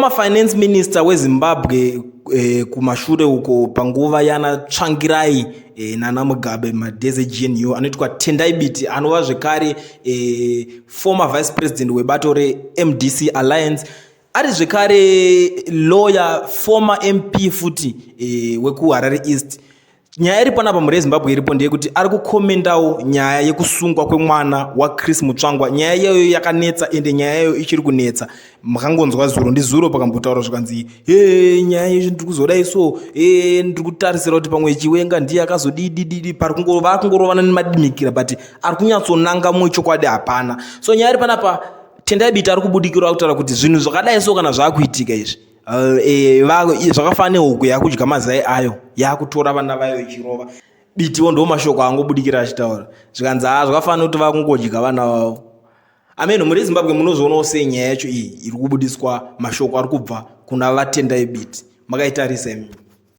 former finance minister weZimbabwe kumashure uko panguva yana Tsvangirai nana Mugabe madheze GNU anoitwa Tendai Biti anova zvekare former vice president webato reMDC Alliance ari zvekare lawyer former MP futi wekuHarare East. Nyaya iri panapa muri Zimbabwe iripo ndeyekuti ari kukomendawo nyaya yekusungwa kwemwana waChris Mutsvangwa. Nyaya iyoyo yakanetsa ende nyaya iyoyo ichiri kunetsa. Makangonzwa zuro ndizuro pakambotaura zvikanzi nyaya izvi ndiri kuzodai so ndiri kutarisira kuti pamwe Chiwenga ndiye akazodidididi vakungorovana nemadimikira but ari kunyatsonanga muchokwadi hapana. So nyaya iri panapa Tendai Biti ari kubudikira kutaura kuti zvinhu zvakadai so kana zvaakuitika izvi zvakafanira nehuku yakudya mazai ayo yakutora vana vayo ichirova. Bitiwo ndo mashoko angobudikira achitaura zvikanzi zvakafanira kuti vakungodya vana vavo. Ameno muri Zimbabwe munozoonawo sei nyaya yacho iyi iri kubudiswa mashoko ari kubva kuna vaTendai Biti. Makaitarisa imi?